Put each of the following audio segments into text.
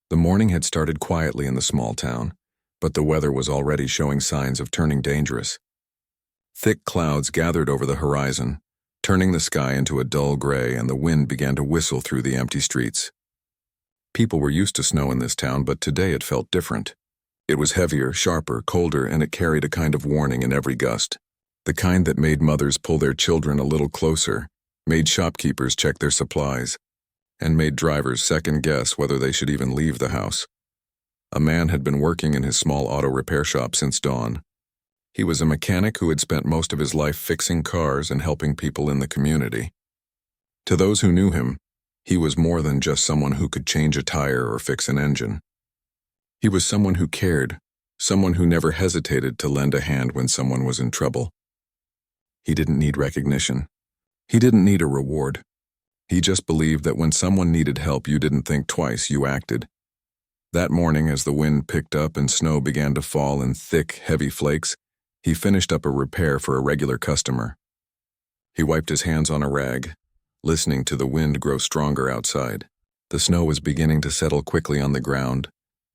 The morning had started quietly in the small town, but the weather was already showing signs of turning dangerous. Thick clouds gathered over the horizon, turning the sky into a dull gray, and the wind began to whistle through the empty streets. People were used to snow in this town, but today it felt different. It was heavier, sharper, colder, and it carried a kind of warning in every gust. The kind that made mothers pull their children a little closer, made shopkeepers check their supplies, and made drivers second-guess whether they should even leave the house. A man had been working in his small auto repair shop since dawn. He was a mechanic who had spent most of his life fixing cars and helping people in the community. To those who knew him, he was more than just someone who could change a tire or fix an engine. He was someone who cared, someone who never hesitated to lend a hand when someone was in trouble. He didn't need recognition. He didn't need a reward. He just believed that when someone needed help, you didn't think twice, you acted. That morning, as the wind picked up and snow began to fall in thick, heavy flakes, he finished up a repair for a regular customer. He wiped his hands on a rag, listening to the wind grow stronger outside. The snow was beginning to settle quickly on the ground,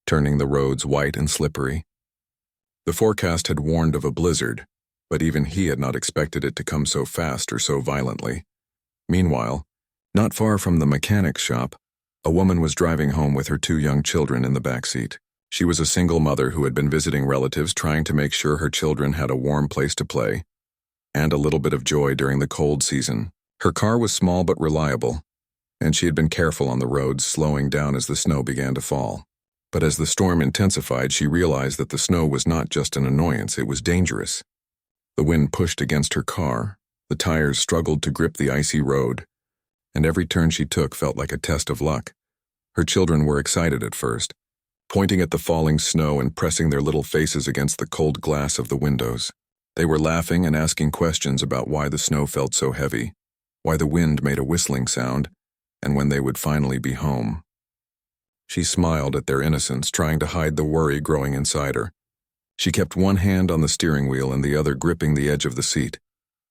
turning the roads white and slippery. The forecast had warned of a blizzard, but even he had not expected it to come so fast or so violently. Meanwhile, not far from the mechanic's shop, a woman was driving home with her 2 young children in the back seat. She was a single mother who had been visiting relatives, trying to make sure her children had a warm place to play and a little bit of joy during the cold season. Her car was small but reliable, and she had been careful on the roads, slowing down as the snow began to fall. But as the storm intensified, she realized that the snow was not just an annoyance, it was dangerous. The wind pushed against her car, the tires struggled to grip the icy road, and every turn she took felt like a test of luck. Her children were excited at first, pointing at the falling snow and pressing their little faces against the cold glass of the windows. They were laughing and asking questions about why the snow felt so heavy, why the wind made a whistling sound, and when they would finally be home. She smiled at their innocence, trying to hide the worry growing inside her. She kept one hand on the steering wheel and the other gripping the edge of the seat,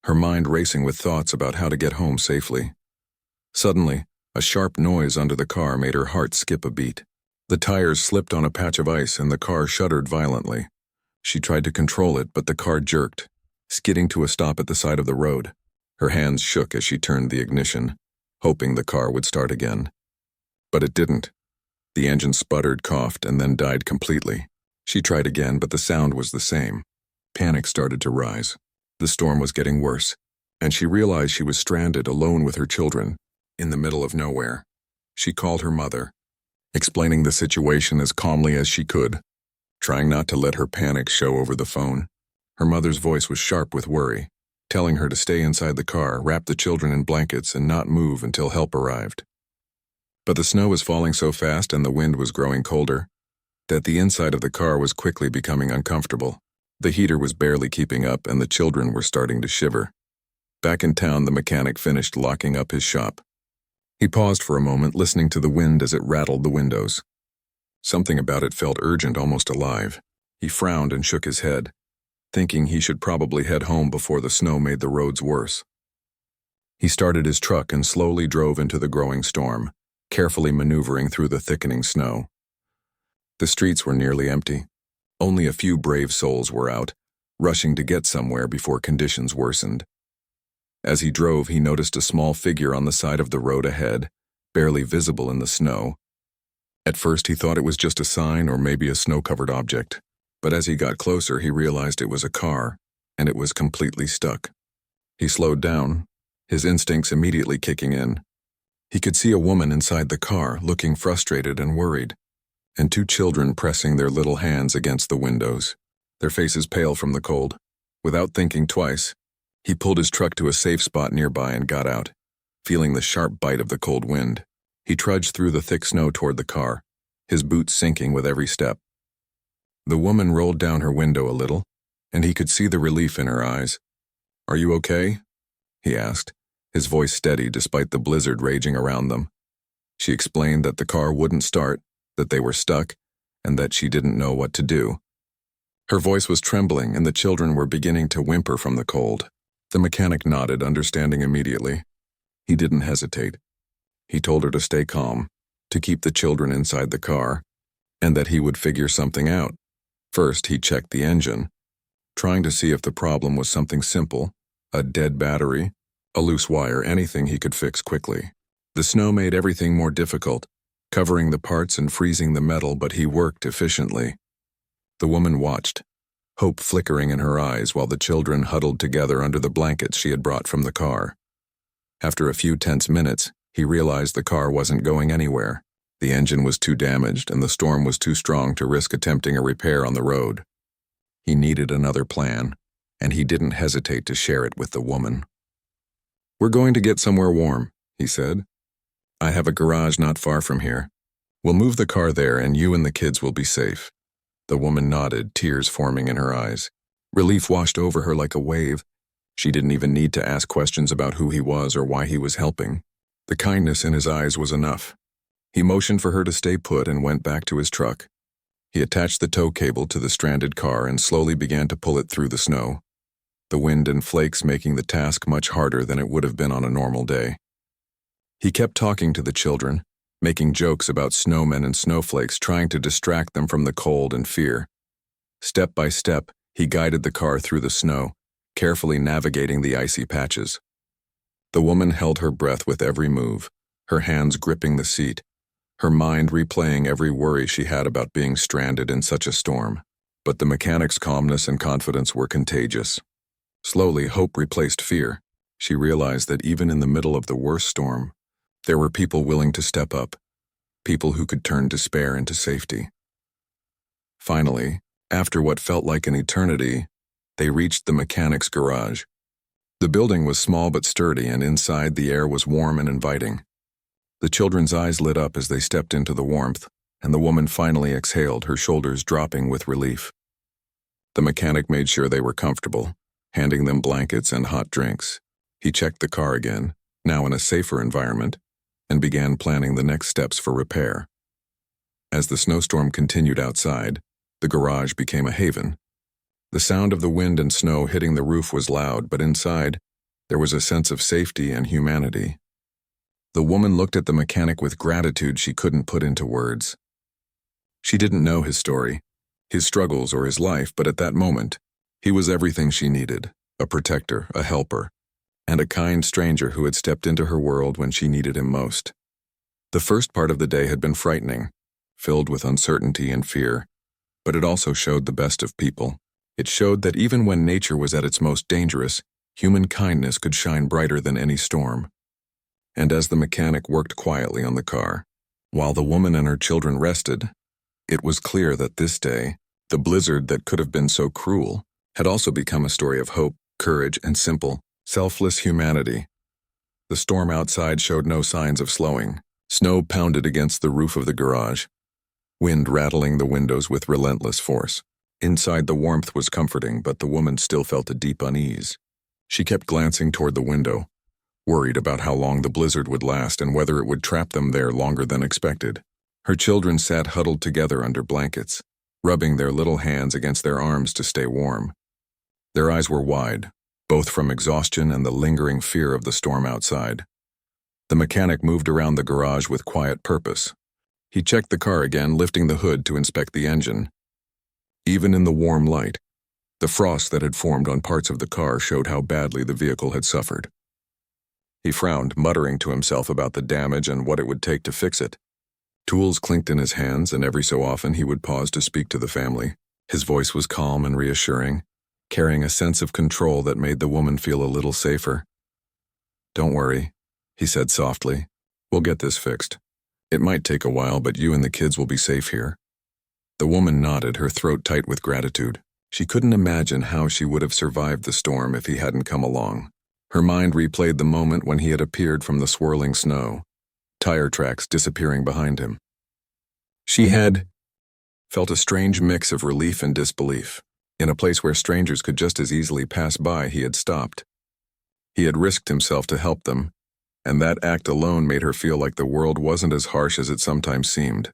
her mind racing with thoughts about how to get home safely. Suddenly, a sharp noise under the car made her heart skip a beat. The tires slipped on a patch of ice and the car shuddered violently. She tried to control it, but the car jerked, skidding to a stop at the side of the road. Her hands shook as she turned the ignition, hoping the car would start again. But it didn't. The engine sputtered, coughed, and then died completely. She tried again, but the sound was the same. Panic started to rise. The storm was getting worse, and she realized she was stranded alone with her children, in the middle of nowhere. She called her mother, explaining the situation as calmly as she could, trying not to let her panic show over the phone. Her mother's voice was sharp with worry, telling her to stay inside the car, wrap the children in blankets, and not move until help arrived. But the snow was falling so fast and the wind was growing colder that the inside of the car was quickly becoming uncomfortable. The heater was barely keeping up and the children were starting to shiver. Back in town, the mechanic finished locking up his shop. He paused for a moment, listening to the wind as it rattled the windows. Something about it felt urgent, almost alive. He frowned and shook his head, thinking he should probably head home before the snow made the roads worse. He started his truck and slowly drove into the growing storm, carefully maneuvering through the thickening snow. The streets were nearly empty. Only a few brave souls were out, rushing to get somewhere before conditions worsened. As he drove, he noticed a small figure on the side of the road ahead, barely visible in the snow. At first, he thought it was just a sign or maybe a snow-covered object, but as he got closer, he realized it was a car, and it was completely stuck. He slowed down, his instincts immediately kicking in. He could see a woman inside the car, looking frustrated and worried, and 2 children pressing their little hands against the windows, their faces pale from the cold. Without thinking twice, he pulled his truck to a safe spot nearby and got out, feeling the sharp bite of the cold wind. He trudged through the thick snow toward the car, his boots sinking with every step. The woman rolled down her window a little, and he could see the relief in her eyes. "Are you okay?" he asked, his voice steady despite the blizzard raging around them. She explained that the car wouldn't start, that they were stuck, and that she didn't know what to do. Her voice was trembling, and the children were beginning to whimper from the cold. The mechanic nodded, understanding immediately. He didn't hesitate. He told her to stay calm, to keep the children inside the car, and that he would figure something out. First, he checked the engine, trying to see if the problem was something simple, a dead battery, a loose wire, anything he could fix quickly. The snow made everything more difficult, covering the parts and freezing the metal, but he worked efficiently. The woman watched, hope flickering in her eyes while the children huddled together under the blankets she had brought from the car. After a few tense minutes, he realized the car wasn't going anywhere. The engine was too damaged and the storm was too strong to risk attempting a repair on the road. He needed another plan, and he didn't hesitate to share it with the woman. "We're going to get somewhere warm," he said. "I have a garage not far from here. We'll move the car there and you and the kids will be safe." The woman nodded, tears forming in her eyes. Relief washed over her like a wave. She didn't even need to ask questions about who he was or why he was helping. The kindness in his eyes was enough. He motioned for her to stay put and went back to his truck. He attached the tow cable to the stranded car and slowly began to pull it through the snow, the wind and flakes making the task much harder than it would have been on a normal day. He kept talking to the children, making jokes about snowmen and snowflakes, trying to distract them from the cold and fear. Step by step, he guided the car through the snow, carefully navigating the icy patches. The woman held her breath with every move, her hands gripping the seat, her mind replaying every worry she had about being stranded in such a storm. But the mechanic's calmness and confidence were contagious. Slowly, hope replaced fear. She realized that even in the middle of the worst storm, there were people willing to step up, people who could turn despair into safety. Finally, after what felt like an eternity, they reached the mechanic's garage. The building was small but sturdy, and inside the air was warm and inviting. The children's eyes lit up as they stepped into the warmth, and the woman finally exhaled, her shoulders dropping with relief. The mechanic made sure they were comfortable, handing them blankets and hot drinks. He checked the car again, now in a safer environment, and began planning the next steps for repair. As the snowstorm continued outside, the garage became a haven. The sound of the wind and snow hitting the roof was loud, but inside, there was a sense of safety and humanity. The woman looked at the mechanic with gratitude she couldn't put into words. She didn't know his story, his struggles, or his life, but at that moment, he was everything she needed, a protector, a helper, and a kind stranger who had stepped into her world when she needed him most. The first part of the day had been frightening, filled with uncertainty and fear, but it also showed the best of people. It showed that even when nature was at its most dangerous, human kindness could shine brighter than any storm. And as the mechanic worked quietly on the car, while the woman and her children rested, it was clear that this day, the blizzard that could have been so cruel, had also become a story of hope, courage, and simple, selfless humanity. The storm outside showed no signs of slowing. Snow pounded against the roof of the garage, wind rattling the windows with relentless force. Inside, the warmth was comforting, but the woman still felt a deep unease. She kept glancing toward the window, worried about how long the blizzard would last and whether it would trap them there longer than expected. Her children sat huddled together under blankets, rubbing their little hands against their arms to stay warm. Their eyes were wide, both from exhaustion and the lingering fear of the storm outside. The mechanic moved around the garage with quiet purpose. He checked the car again, lifting the hood to inspect the engine. Even in the warm light, the frost that had formed on parts of the car showed how badly the vehicle had suffered. He frowned, muttering to himself about the damage and what it would take to fix it. Tools clinked in his hands, and every so often he would pause to speak to the family. His voice was calm and reassuring, carrying a sense of control that made the woman feel a little safer. "Don't worry," he said softly. "We'll get this fixed. It might take a while, but you and the kids will be safe here." The woman nodded, her throat tight with gratitude. She couldn't imagine how she would have survived the storm if he hadn't come along. Her mind replayed the moment when he had appeared from the swirling snow, tire tracks disappearing behind him. She had felt a strange mix of relief and disbelief. In a place where strangers could just as easily pass by, he had stopped. He had risked himself to help them, and that act alone made her feel like the world wasn't as harsh as it sometimes seemed.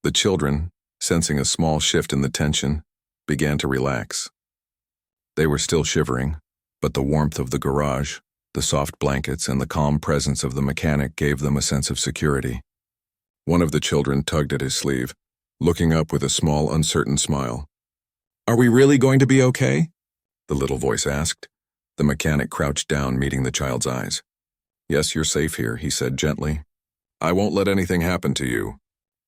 The children, sensing a small shift in the tension, began to relax. They were still shivering, but the warmth of the garage, the soft blankets, and the calm presence of the mechanic gave them a sense of security. One of the children tugged at his sleeve. looking up with a small, uncertain smile. "Are we really going to be okay?" the little voice asked. The mechanic crouched down, meeting the child's eyes. "Yes, you're safe here," he said gently. "I won't let anything happen to you.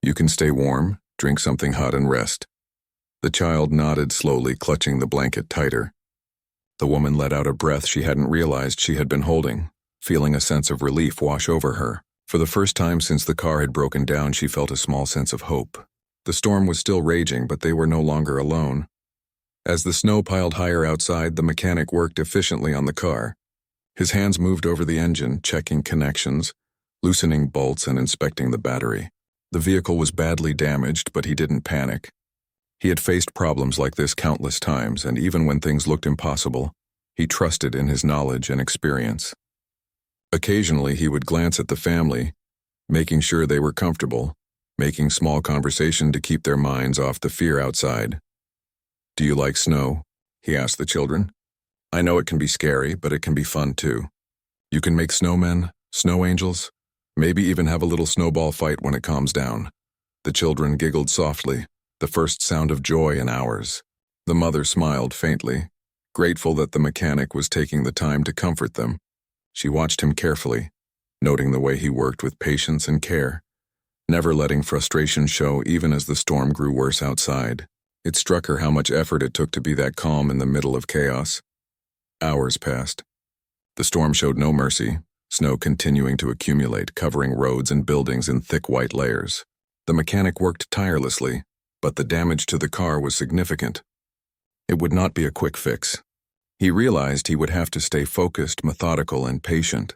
You can stay warm, drink something hot, and rest." The child nodded slowly, clutching the blanket tighter. The woman let out a breath she hadn't realized she had been holding, feeling a sense of relief wash over her. For the first time since the car had broken down, she felt a small sense of hope. The storm was still raging, but they were no longer alone. As the snow piled higher outside, the mechanic worked efficiently on the car. His hands moved over the engine, checking connections, loosening bolts, and inspecting the battery. The vehicle was badly damaged, but he didn't panic. He had faced problems like this countless times, and even when things looked impossible, he trusted in his knowledge and experience. Occasionally, he would glance at the family, making sure they were comfortable, making small conversation to keep their minds off the fear outside. "Do you like snow?" he asked the children. "I know it can be scary, but it can be fun too. You can make snowmen, snow angels, maybe even have a little snowball fight when it calms down." The children giggled softly, the first sound of joy in hours. The mother smiled faintly, grateful that the mechanic was taking the time to comfort them. She watched him carefully, noting the way he worked with patience and care, never letting frustration show even as the storm grew worse outside. It struck her how much effort it took to be that calm in the middle of chaos. Hours passed. The storm showed no mercy, snow continuing to accumulate, covering roads and buildings in thick white layers. The mechanic worked tirelessly, but the damage to the car was significant. It would not be a quick fix. He realized he would have to stay focused, methodical, and patient.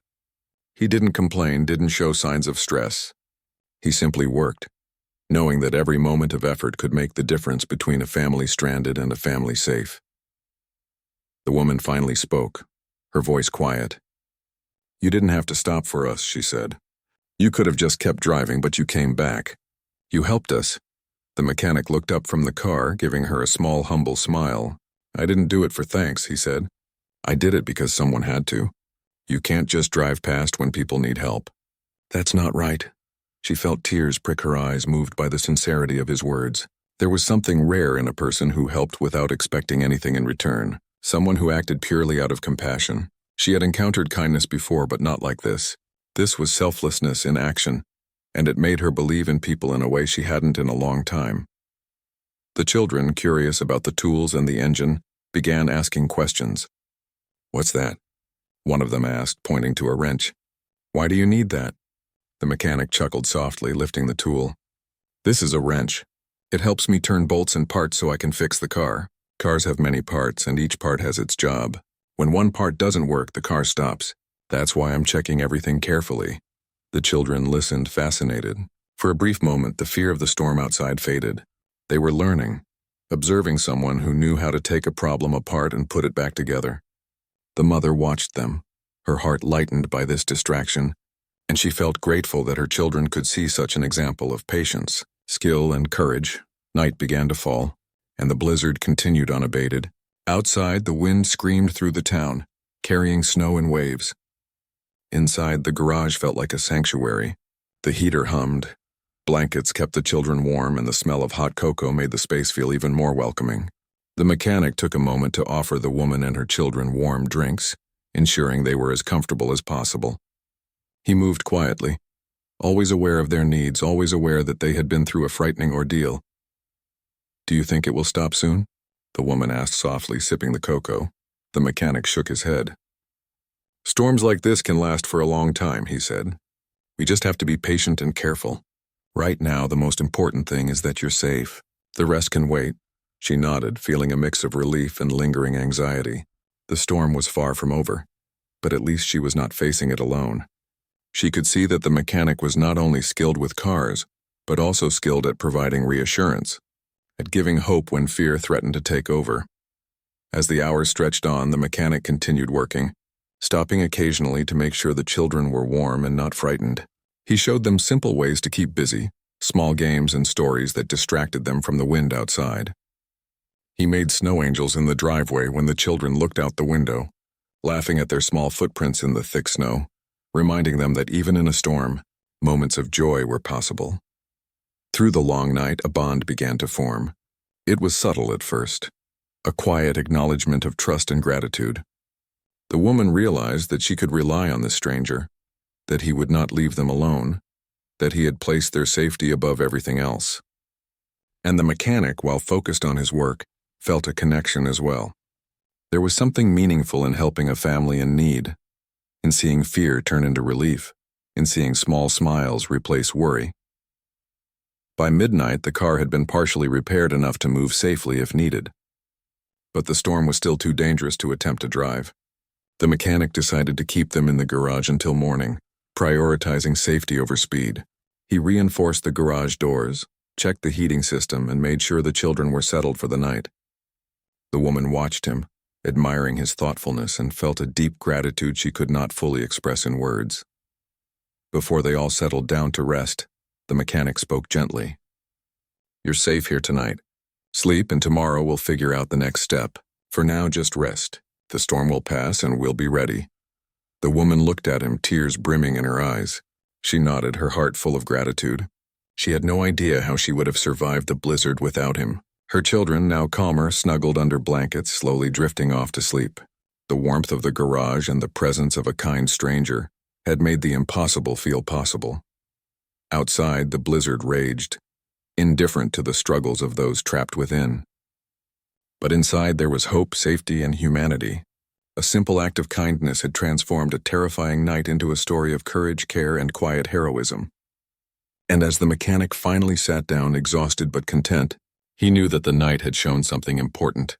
He didn't complain, didn't show signs of stress. He simply worked, knowing that every moment of effort could make the difference between a family stranded and a family safe. The woman finally spoke, her voice quiet. "You didn't have to stop for us," she said. "You could have just kept driving, but you came back. You helped us." The mechanic looked up from the car, giving her a small, humble smile. "I didn't do it for thanks," he said. "I did it because someone had to. You can't just drive past when people need help." "That's not right." She felt tears prick her eyes, moved by the sincerity of his words. There was something rare in a person who helped without expecting anything in return, someone who acted purely out of compassion. She had encountered kindness before, but not like this. This was selflessness in action, and it made her believe in people in a way she hadn't in a long time. The children, curious about the tools and the engine, began asking questions. "What's that?" one of them asked, pointing to a wrench. "Why do you need that?" The mechanic chuckled softly, lifting the tool. "This is a wrench. It helps me turn bolts and parts so I can fix the car. Cars have many parts, and each part has its job. When one part doesn't work, the car stops. That's why I'm checking everything carefully." The children listened, fascinated. For a brief moment, the fear of the storm outside faded. They were learning, observing someone who knew how to take a problem apart and put it back together. The mother watched them, her heart lightened by this distraction, and she felt grateful that her children could see such an example of patience, skill, and courage. Night began to fall, and the blizzard continued unabated. Outside, the wind screamed through the town, carrying snow in waves. Inside, the garage felt like a sanctuary. The heater hummed. Blankets kept the children warm, and the smell of hot cocoa made the space feel even more welcoming. The mechanic took a moment to offer the woman and her children warm drinks, ensuring they were as comfortable as possible. He moved quietly, always aware of their needs, always aware that they had been through a frightening ordeal. "Do you think it will stop soon?" the woman asked softly, sipping the cocoa. The mechanic shook his head. "Storms like this can last for a long time," he said. "We just have to be patient and careful. Right now, the most important thing is that you're safe. The rest can wait." She nodded, feeling a mix of relief and lingering anxiety. The storm was far from over, but at least she was not facing it alone. She could see that the mechanic was not only skilled with cars, but also skilled at providing reassurance, at giving hope when fear threatened to take over. As the hours stretched on, the mechanic continued working, stopping occasionally to make sure the children were warm and not frightened. He showed them simple ways to keep busy, small games and stories that distracted them from the wind outside. He made snow angels in the driveway when the children looked out the window, laughing at their small footprints in the thick snow, reminding them that even in a storm, moments of joy were possible. Through the long night, a bond began to form. It was subtle at first, a quiet acknowledgement of trust and gratitude. The woman realized that she could rely on this stranger, that he would not leave them alone, that he had placed their safety above everything else. And the mechanic, while focused on his work, felt a connection as well. There was something meaningful in helping a family in need, in seeing fear turn into relief, in seeing small smiles replace worry. By midnight, the car had been partially repaired enough to move safely if needed. But the storm was still too dangerous to attempt to drive. The mechanic decided to keep them in the garage until morning, prioritizing safety over speed. He reinforced the garage doors, checked the heating system, and made sure the children were settled for the night. The woman watched him, admiring his thoughtfulness, and felt a deep gratitude she could not fully express in words. Before they all settled down to rest, the mechanic spoke gently. "You're safe here tonight. Sleep, and tomorrow we'll figure out the next step. For now, just rest. The storm will pass and we'll be ready." The woman looked at him, tears brimming in her eyes. She nodded, her heart full of gratitude. She had no idea how she would have survived the blizzard without him. Her children, now calmer, snuggled under blankets, slowly drifting off to sleep. The warmth of the garage and the presence of a kind stranger had made the impossible feel possible. Outside, the blizzard raged, indifferent to the struggles of those trapped within. But inside there was hope, safety, and humanity. A simple act of kindness had transformed a terrifying night into a story of courage, care, and quiet heroism. And as the mechanic finally sat down, exhausted but content, he knew that the night had shown something important.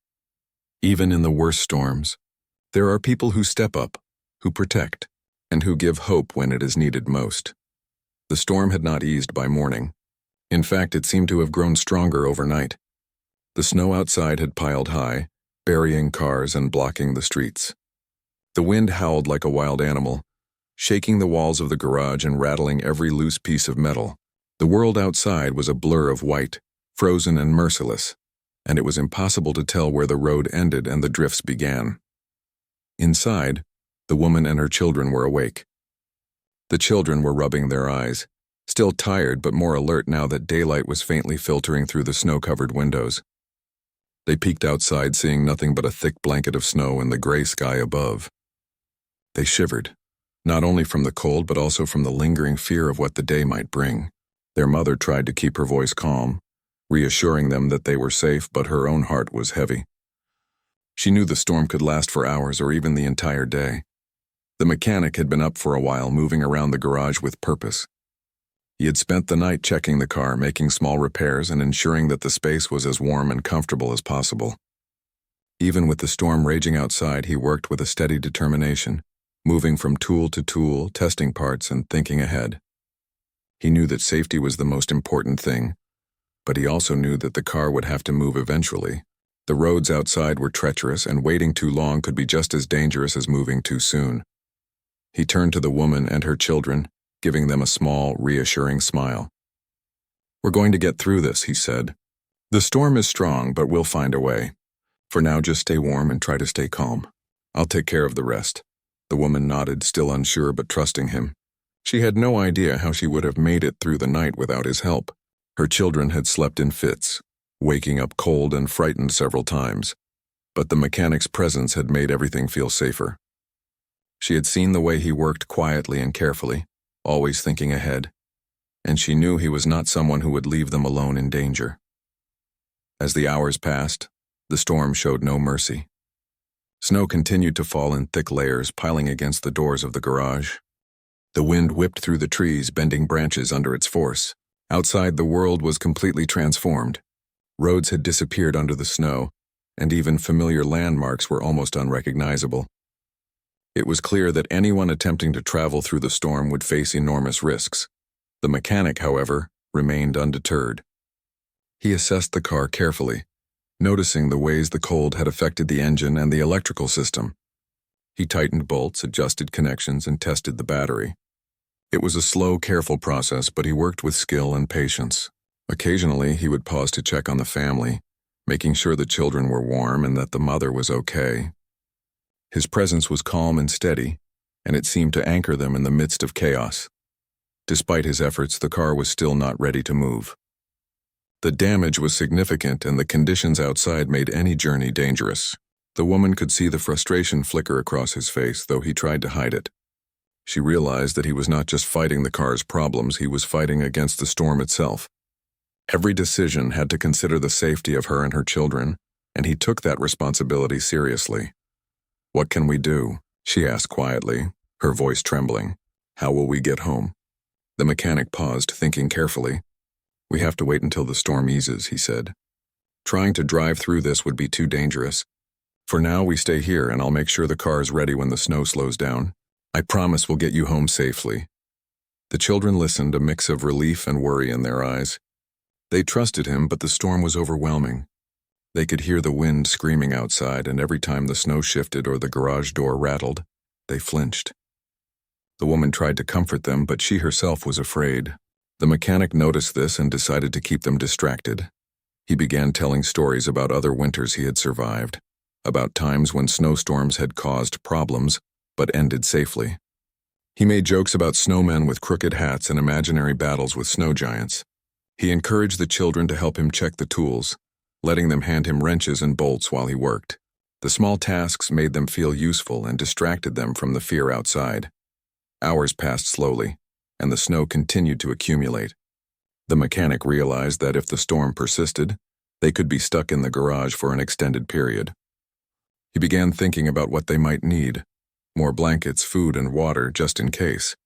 Even in the worst storms, there are people who step up, who protect, and who give hope when it is needed most. The storm had not eased by morning. In fact, it seemed to have grown stronger overnight. The snow outside had piled high, burying cars and blocking the streets. The wind howled like a wild animal, shaking the walls of the garage and rattling every loose piece of metal. The world outside was a blur of white, frozen and merciless, and it was impossible to tell where the road ended and the drifts began. Inside, the woman and her children were awake. The children were rubbing their eyes, still tired but more alert now that daylight was faintly filtering through the snow-covered windows. They peeked outside, seeing nothing but a thick blanket of snow and the gray sky above. They shivered, not only from the cold but also from the lingering fear of what the day might bring. Their mother tried to keep her voice calm, reassuring them that they were safe, but her own heart was heavy. She knew the storm could last for hours or even the entire day. The mechanic had been up for a while, moving around the garage with purpose. He had spent the night checking the car, making small repairs, and ensuring that the space was as warm and comfortable as possible. Even with the storm raging outside, he worked with a steady determination, moving from tool to tool, testing parts, and thinking ahead. He knew that safety was the most important thing, but he also knew that the car would have to move eventually. The roads outside were treacherous, and waiting too long could be just as dangerous as moving too soon. He turned to the woman and her children, giving them a small, reassuring smile. "We're going to get through this," he said. "The storm is strong, but we'll find a way. For now, just stay warm and try to stay calm. I'll take care of the rest." The woman nodded, still unsure but trusting him. She had no idea how she would have made it through the night without his help. Her children had slept in fits, waking up cold and frightened several times, but the mechanic's presence had made everything feel safer. She had seen the way he worked quietly and carefully, always thinking ahead, and she knew he was not someone who would leave them alone in danger. As the hours passed, the storm showed no mercy. Snow continued to fall in thick layers, piling against the doors of the garage. The wind whipped through the trees, bending branches under its force. Outside, the world was completely transformed. Roads had disappeared under the snow, and even familiar landmarks were almost unrecognizable. It was clear that anyone attempting to travel through the storm would face enormous risks. The mechanic, however, remained undeterred. He assessed the car carefully, noticing the ways the cold had affected the engine and the electrical system. He tightened bolts, adjusted connections, and tested the battery. It was a slow, careful process, but he worked with skill and patience. Occasionally, he would pause to check on the family, making sure the children were warm and that the mother was okay. His presence was calm and steady, and it seemed to anchor them in the midst of chaos. Despite his efforts, the car was still not ready to move. The damage was significant and the conditions outside made any journey dangerous. The woman could see the frustration flicker across his face, though he tried to hide it. She realized that he was not just fighting the car's problems, he was fighting against the storm itself. Every decision had to consider the safety of her and her children, and he took that responsibility seriously. "What can we do?" she asked quietly, her voice trembling. "How will we get home?" The mechanic paused, thinking carefully. "We have to wait until the storm eases," he said. "Trying to drive through this would be too dangerous. For now, we stay here and I'll make sure the car is ready when the snow slows down. I promise we'll get you home safely." The children listened, a mix of relief and worry in their eyes. They trusted him, but the storm was overwhelming. They could hear the wind screaming outside, and every time the snow shifted or the garage door rattled, they flinched. The woman tried to comfort them, but she herself was afraid. The mechanic noticed this and decided to keep them distracted. He began telling stories about other winters he had survived, about times when snowstorms had caused problems, but ended safely. He made jokes about snowmen with crooked hats and imaginary battles with snow giants. He encouraged the children to help him check the tools, letting them hand him wrenches and bolts while he worked. The small tasks made them feel useful and distracted them from the fear outside. Hours passed slowly, and the snow continued to accumulate. The mechanic realized that if the storm persisted, they could be stuck in the garage for an extended period. He began thinking about what they might need: more blankets, food, and water just in case.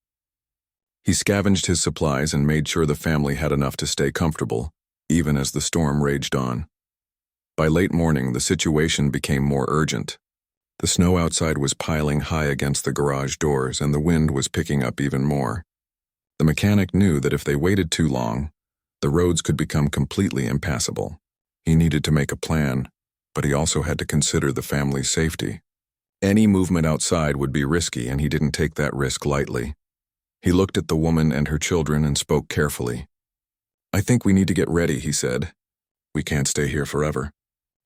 He scavenged his supplies and made sure the family had enough to stay comfortable, even as the storm raged on. By late morning, the situation became more urgent. The snow outside was piling high against the garage doors, and the wind was picking up even more. The mechanic knew that if they waited too long, the roads could become completely impassable. He needed to make a plan, but he also had to consider the family's safety. Any movement outside would be risky, and he didn't take that risk lightly. He looked at the woman and her children and spoke carefully. "I think we need to get ready," he said. "We can't stay here forever.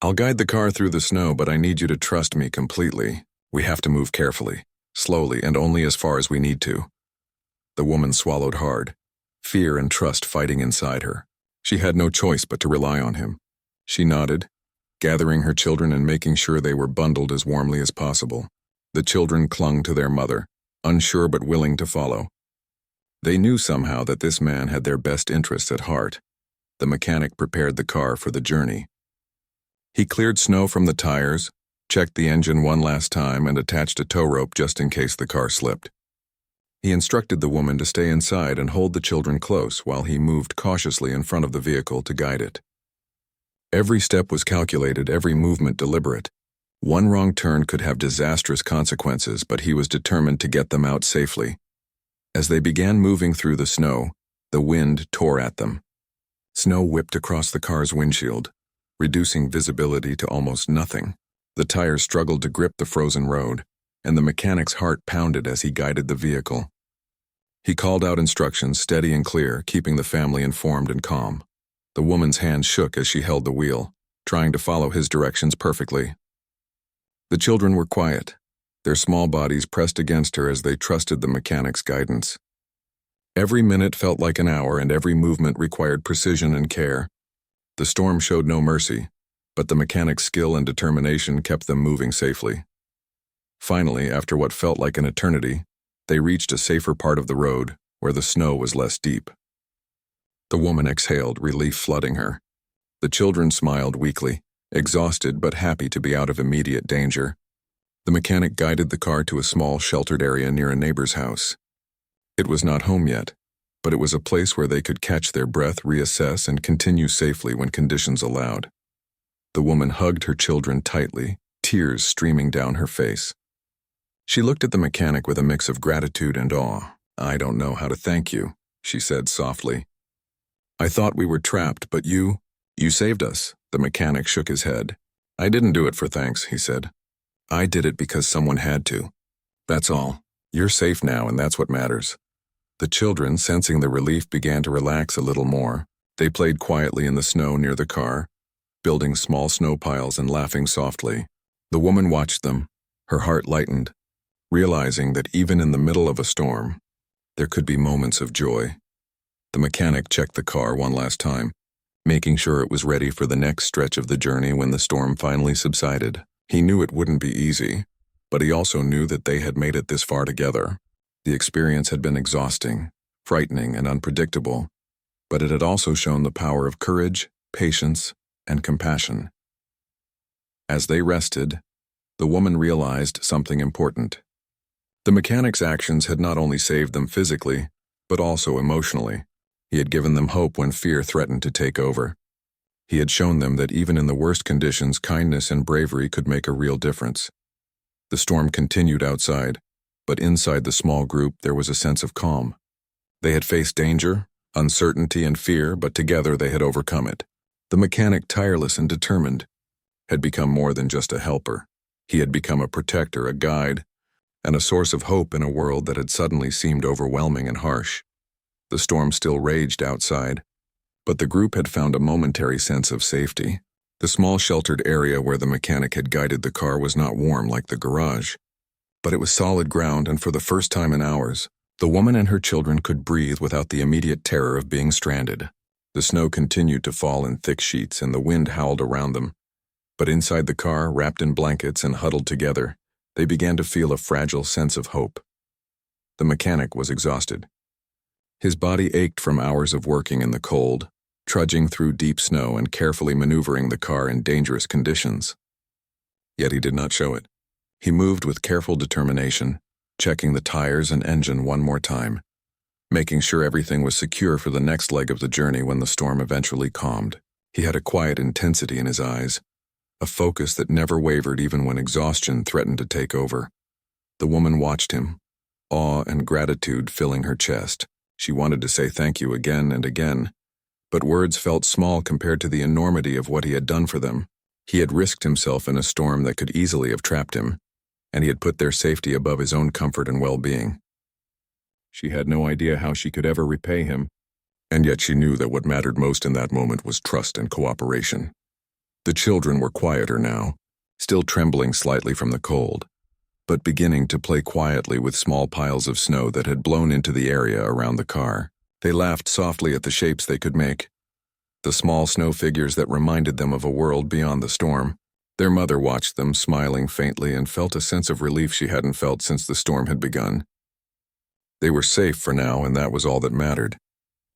I'll guide the car through the snow, but I need you to trust me completely. We have to move carefully, slowly, and only as far as we need to." The woman swallowed hard, fear and trust fighting inside her. She had no choice but to rely on him. She nodded, gathering her children and making sure they were bundled as warmly as possible. The children clung to their mother, unsure but willing to follow. They knew somehow that this man had their best interests at heart. The mechanic prepared the car for the journey. He cleared snow from the tires, checked the engine one last time, and attached a tow rope just in case the car slipped. He instructed the woman to stay inside and hold the children close while he moved cautiously in front of the vehicle to guide it. Every step was calculated, every movement deliberate. One wrong turn could have disastrous consequences, but he was determined to get them out safely. As they began moving through the snow, the wind tore at them. Snow whipped across the car's windshield, reducing visibility to almost nothing. The tires struggled to grip the frozen road, and the mechanic's heart pounded as he guided the vehicle. He called out instructions, steady and clear, keeping the family informed and calm. The woman's hand shook as she held the wheel, trying to follow his directions perfectly. The children were quiet, their small bodies pressed against her as they trusted the mechanic's guidance. Every minute felt like an hour, and every movement required precision and care. The storm showed no mercy, but the mechanic's skill and determination kept them moving safely. Finally, after what felt like an eternity, they reached a safer part of the road, where the snow was less deep. The woman exhaled, relief flooding her. The children smiled weakly, exhausted but happy to be out of immediate danger. The mechanic guided the car to a small, sheltered area near a neighbor's house. It was not home yet, but it was a place where they could catch their breath, reassess, and continue safely when conditions allowed. The woman hugged her children tightly, tears streaming down her face. She looked at the mechanic with a mix of gratitude and awe. "I don't know how to thank you," she said softly. "I thought we were trapped, but you saved us." The mechanic shook his head. "I didn't do it for thanks," he said. "I did it because someone had to. That's all. You're safe now, and that's what matters." The children, sensing the relief, began to relax a little more. They played quietly in the snow near the car, building small snow piles and laughing softly. The woman watched them, her heart lightened, realizing that even in the middle of a storm, there could be moments of joy. The mechanic checked the car one last time, making sure it was ready for the next stretch of the journey when the storm finally subsided. He knew it wouldn't be easy, but he also knew that they had made it this far together. The experience had been exhausting, frightening, and unpredictable, but it had also shown the power of courage, patience, and compassion. As they rested, the woman realized something important. The mechanic's actions had not only saved them physically, but also emotionally. He had given them hope when fear threatened to take over. He had shown them that even in the worst conditions, kindness and bravery could make a real difference. The storm continued outside, but inside the small group there was a sense of calm. They had faced danger, uncertainty, and fear, but together they had overcome it. The mechanic, tireless and determined, had become more than just a helper. He had become a protector, a guide, and a source of hope in a world that had suddenly seemed overwhelming and harsh. The storm still raged outside, but the group had found a momentary sense of safety. The small sheltered area where the mechanic had guided the car was not warm like the garage, but it was solid ground, and for the first time in hours, the woman and her children could breathe without the immediate terror of being stranded. The snow continued to fall in thick sheets and the wind howled around them, but inside the car, wrapped in blankets and huddled together, they began to feel a fragile sense of hope. The mechanic was exhausted. His body ached from hours of working in the cold, trudging through deep snow and carefully maneuvering the car in dangerous conditions. Yet he did not show it. He moved with careful determination, checking the tires and engine one more time, making sure everything was secure for the next leg of the journey when the storm eventually calmed. He had a quiet intensity in his eyes, a focus that never wavered even when exhaustion threatened to take over. The woman watched him, awe and gratitude filling her chest. She wanted to say thank you again and again, but words felt small compared to the enormity of what he had done for them. He had risked himself in a storm that could easily have trapped him, and he had put their safety above his own comfort and well-being. She had no idea how she could ever repay him, and yet she knew that what mattered most in that moment was trust and cooperation. The children were quieter now, still trembling slightly from the cold, but beginning to play quietly with small piles of snow that had blown into the area around the car. They laughed softly at the shapes they could make, the small snow figures that reminded them of a world beyond the storm. Their mother watched them, smiling faintly, and felt a sense of relief she hadn't felt since the storm had begun. They were safe for now, and that was all that mattered.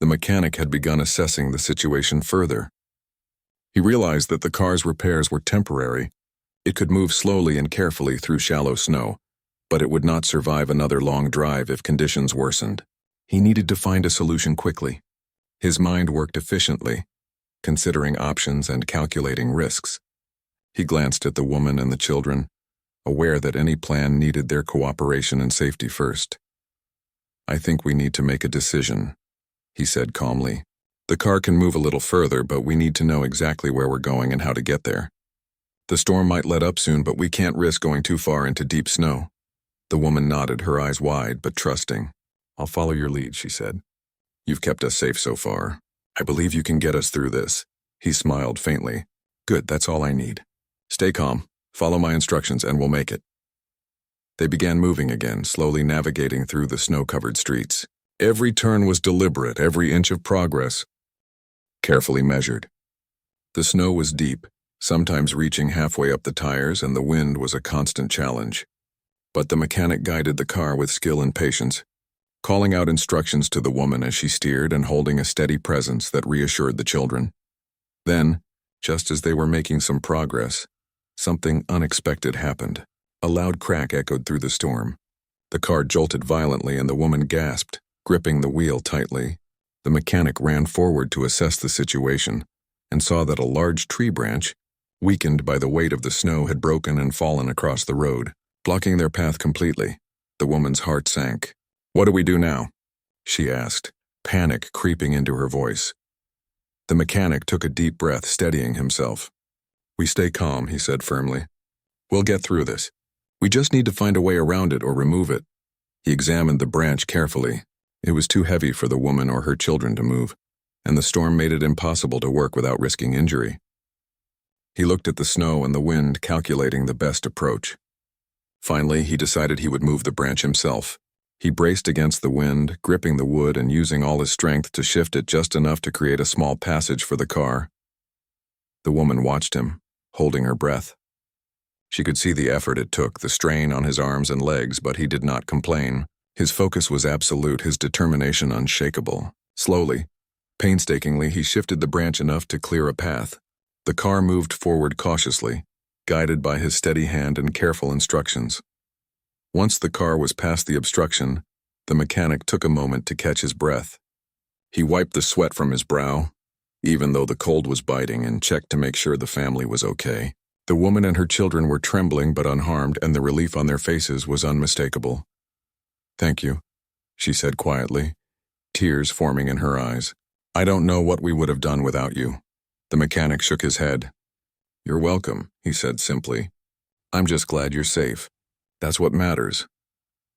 The mechanic had begun assessing the situation further. He realized that the car's repairs were temporary. It could move slowly and carefully through shallow snow, but it would not survive another long drive if conditions worsened. He needed to find a solution quickly. His mind worked efficiently, considering options and calculating risks. He glanced at the woman and the children, aware that any plan needed their cooperation and safety first. "I think we need to make a decision," he said calmly. "The car can move a little further, but we need to know exactly where we're going and how to get there. The storm might let up soon, but we can't risk going too far into deep snow." The woman nodded, her eyes wide but trusting. "I'll follow your lead," she said. "You've kept us safe so far. I believe you can get us through this." He smiled faintly. "Good, that's all I need. Stay calm, follow my instructions, and we'll make it." They began moving again, slowly navigating through the snow-covered streets. Every turn was deliberate, every inch of progress carefully measured. The snow was deep, sometimes reaching halfway up the tires, and the wind was a constant challenge. But the mechanic guided the car with skill and patience, calling out instructions to the woman as she steered and holding a steady presence that reassured the children. Then, just as they were making some progress, something unexpected happened. A loud crack echoed through the storm. The car jolted violently and the woman gasped, gripping the wheel tightly. The mechanic ran forward to assess the situation and saw that a large tree branch, weakened by the weight of the snow, had broken and fallen across the road, blocking their path completely. The woman's heart sank. "What do we do now?" she asked, panic creeping into her voice. The mechanic took a deep breath, steadying himself. "We stay calm," he said firmly. "We'll get through this. We just need to find a way around it or remove it." He examined the branch carefully. It was too heavy for the woman or her children to move, and the storm made it impossible to work without risking injury. He looked at the snow and the wind, calculating the best approach. Finally, he decided he would move the branch himself. He braced against the wind, gripping the wood and using all his strength to shift it just enough to create a small passage for the car. The woman watched him, holding her breath. She could see the effort it took, the strain on his arms and legs, but he did not complain. His focus was absolute, his determination unshakable. Slowly, painstakingly, he shifted the branch enough to clear a path. The car moved forward cautiously, guided by his steady hand and careful instructions. Once the car was past the obstruction, the mechanic took a moment to catch his breath. He wiped the sweat from his brow, even though the cold was biting, and checked to make sure the family was okay. The woman and her children were trembling but unharmed, and the relief on their faces was unmistakable. "Thank you," she said quietly, tears forming in her eyes. "I don't know what we would have done without you." The mechanic shook his head. "You're welcome," he said simply. "I'm just glad you're safe. That's what matters."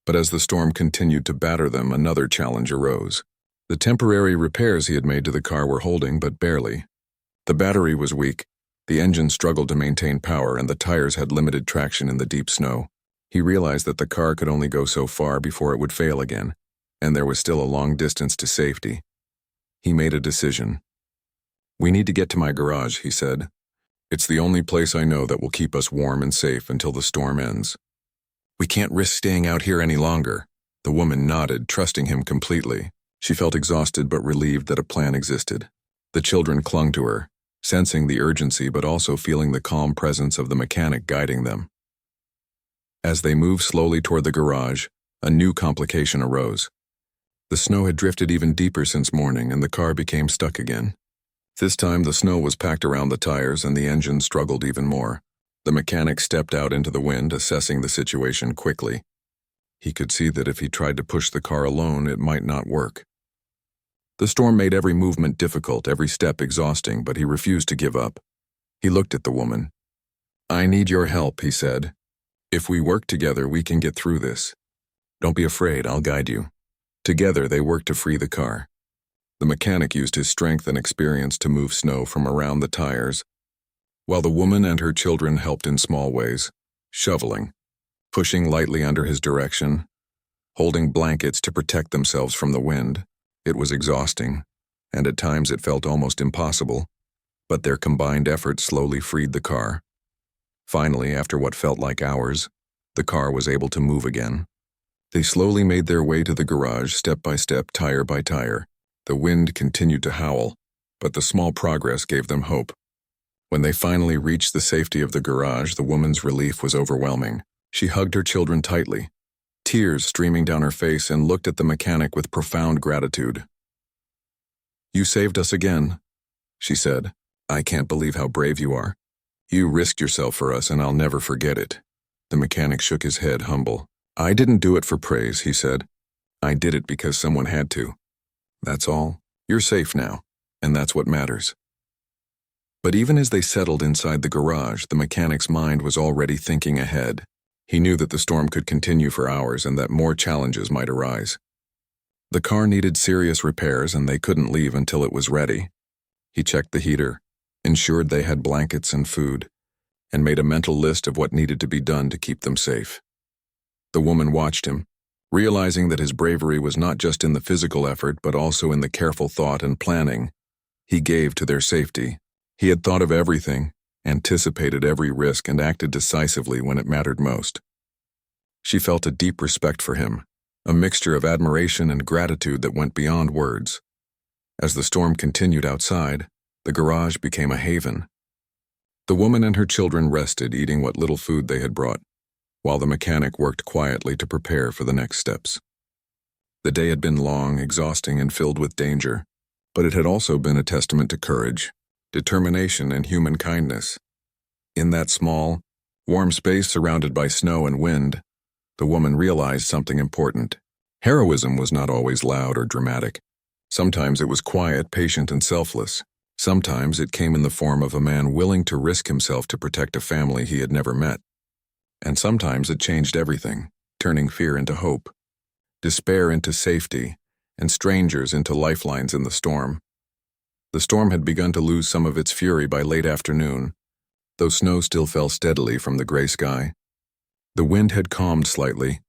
But as the storm continued to batter them, another challenge arose. The temporary repairs he had made to the car were holding, but barely. The battery was weak, the engine struggled to maintain power, and the tires had limited traction in the deep snow. He realized that the car could only go so far before it would fail again, and there was still a long distance to safety. He made a decision. "We need to get to my garage," he said. "It's the only place I know that will keep us warm and safe until the storm ends." "We can't risk staying out here any longer." The woman nodded, trusting him completely. She felt exhausted but relieved that a plan existed. The children clung to her, sensing the urgency but also feeling the calm presence of the mechanic guiding them. As they moved slowly toward the garage, a new complication arose. The snow had drifted even deeper since morning, and the car became stuck again. This time the snow was packed around the tires and the engine struggled even more. The mechanic stepped out into the wind, assessing the situation quickly. He could see that if he tried to push the car alone, it might not work. The storm made every movement difficult, every step exhausting, but he refused to give up. He looked at the woman. "I need your help," he said. "If we work together, we can get through this. Don't be afraid, I'll guide you." Together, they worked to free the car. The mechanic used his strength and experience to move snow from around the tires, while the woman and her children helped in small ways, shoveling, pushing lightly under his direction, holding blankets to protect themselves from the wind. It was exhausting, and at times it felt almost impossible, but their combined effort slowly freed the car. Finally, after what felt like hours, the car was able to move again. They slowly made their way to the garage, step by step, tire by tire. The wind continued to howl, but the small progress gave them hope. When they finally reached the safety of the garage, the woman's relief was overwhelming. She hugged her children tightly, tears streaming down her face, and looked at the mechanic with profound gratitude. "You saved us again," she said. "I can't believe how brave you are. You risked yourself for us, and I'll never forget it." The mechanic shook his head, humble. "I didn't do it for praise," he said. "I did it because someone had to. That's all. You're safe now, and that's what matters." But even as they settled inside the garage, the mechanic's mind was already thinking ahead. He knew that the storm could continue for hours and that more challenges might arise. The car needed serious repairs, and they couldn't leave until it was ready. He checked the heater, ensured they had blankets and food, and made a mental list of what needed to be done to keep them safe. The woman watched him, realizing that his bravery was not just in the physical effort but also in the careful thought and planning he gave to their safety. He had thought of everything, anticipated every risk, and acted decisively when it mattered most. She felt a deep respect for him, a mixture of admiration and gratitude that went beyond words. As the storm continued outside, the garage became a haven. The woman and her children rested, eating what little food they had brought, while the mechanic worked quietly to prepare for the next steps. The day had been long, exhausting, and filled with danger, but it had also been a testament to courage, determination, and human kindness. In that small, warm space surrounded by snow and wind, the woman realized something important. Heroism was not always loud or dramatic. Sometimes it was quiet, patient, and selfless. Sometimes it came in the form of a man willing to risk himself to protect a family he had never met. And sometimes it changed everything, turning fear into hope, despair into safety, and strangers into lifelines in the storm. The storm had begun to lose some of its fury by late afternoon, though snow still fell steadily from the gray sky. The wind had calmed slightly,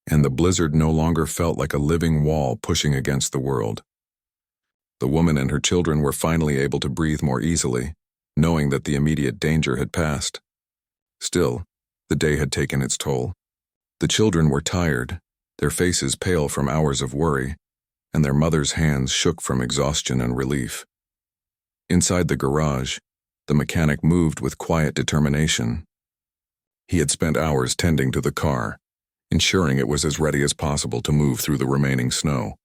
and the blizzard no longer felt like a living wall pushing against the world. The woman and her children were finally able to breathe more easily, knowing that the immediate danger had passed. Still, the day had taken its toll. The children were tired, their faces pale from hours of worry, and their mother's hands shook from exhaustion and relief. Inside the garage, the mechanic moved with quiet determination. He had spent hours tending to the car, ensuring it was as ready as possible to move through the remaining snow.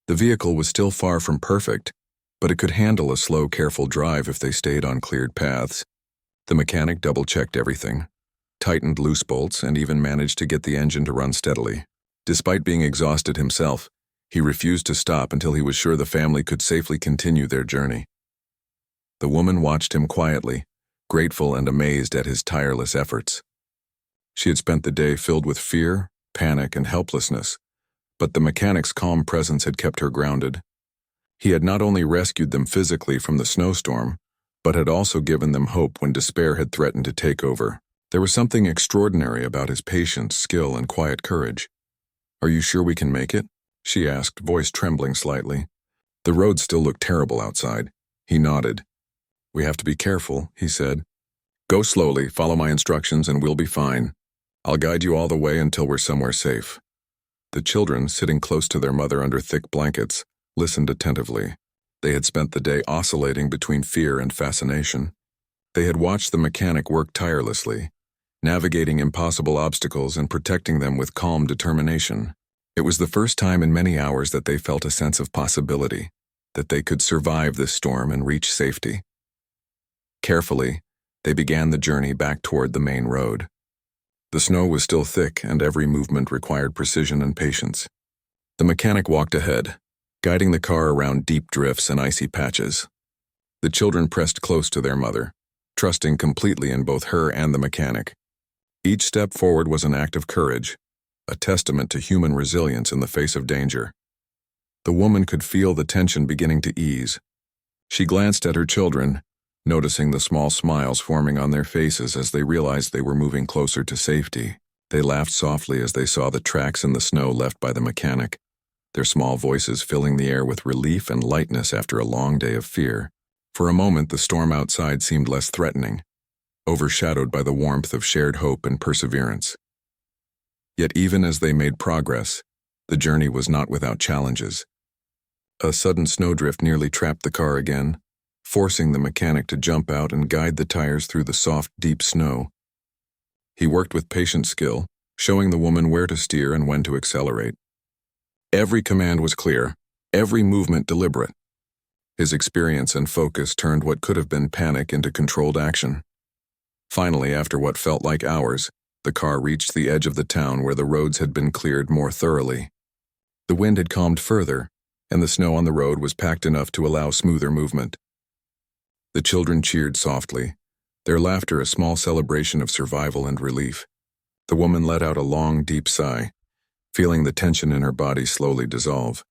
The vehicle was still far from perfect, but it could handle a slow, careful drive if they stayed on cleared paths. The mechanic double-checked everything, tightened loose bolts, and even managed to get the engine to run steadily. Despite being exhausted himself, he refused to stop until he was sure the family could safely continue their journey. The woman watched him quietly, grateful and amazed at his tireless efforts. She had spent the day filled with fear, panic, and helplessness, but the mechanic's calm presence had kept her grounded. He had not only rescued them physically from the snowstorm, but had also given them hope when despair had threatened to take over. There was something extraordinary about his patience, skill, and quiet courage. "Are you sure we can make it?" she asked, voice trembling slightly. The road still looked terrible outside. He nodded. "We have to be careful," he said. "Go slowly, follow my instructions, and we'll be fine. I'll guide you all the way until we're somewhere safe." The children, sitting close to their mother under thick blankets, listened attentively. They had spent the day oscillating between fear and fascination. They had watched the mechanic work tirelessly, navigating impossible obstacles and protecting them with calm determination. It was the first time in many hours that they felt a sense of possibility, that they could survive this storm and reach safety. Carefully, they began the journey back toward the main road. The snow was still thick, and every movement required precision and patience. The mechanic walked ahead, guiding the car around deep drifts and icy patches. The children pressed close to their mother, trusting completely in both her and the mechanic. Each step forward was an act of courage, a testament to human resilience in the face of danger. The woman could feel the tension beginning to ease. She glanced at her children, noticing the small smiles forming on their faces as they realized they were moving closer to safety. They laughed softly as they saw the tracks in the snow left by the mechanic, their small voices filling the air with relief and lightness after a long day of fear. For a moment, the storm outside seemed less threatening, overshadowed by the warmth of shared hope and perseverance. Yet even as they made progress, the journey was not without challenges. A sudden snowdrift nearly trapped the car again, forcing the mechanic to jump out and guide the tires through the soft, deep snow. He worked with patient skill, showing the woman where to steer and when to accelerate. Every command was clear, every movement deliberate. His experience and focus turned what could have been panic into controlled action. Finally, after what felt like hours, the car reached the edge of the town where the roads had been cleared more thoroughly. The wind had calmed further, and the snow on the road was packed enough to allow smoother movement. The children cheered softly, their laughter a small celebration of survival and relief. The woman let out a long, deep sigh, feeling the tension in her body slowly dissolve.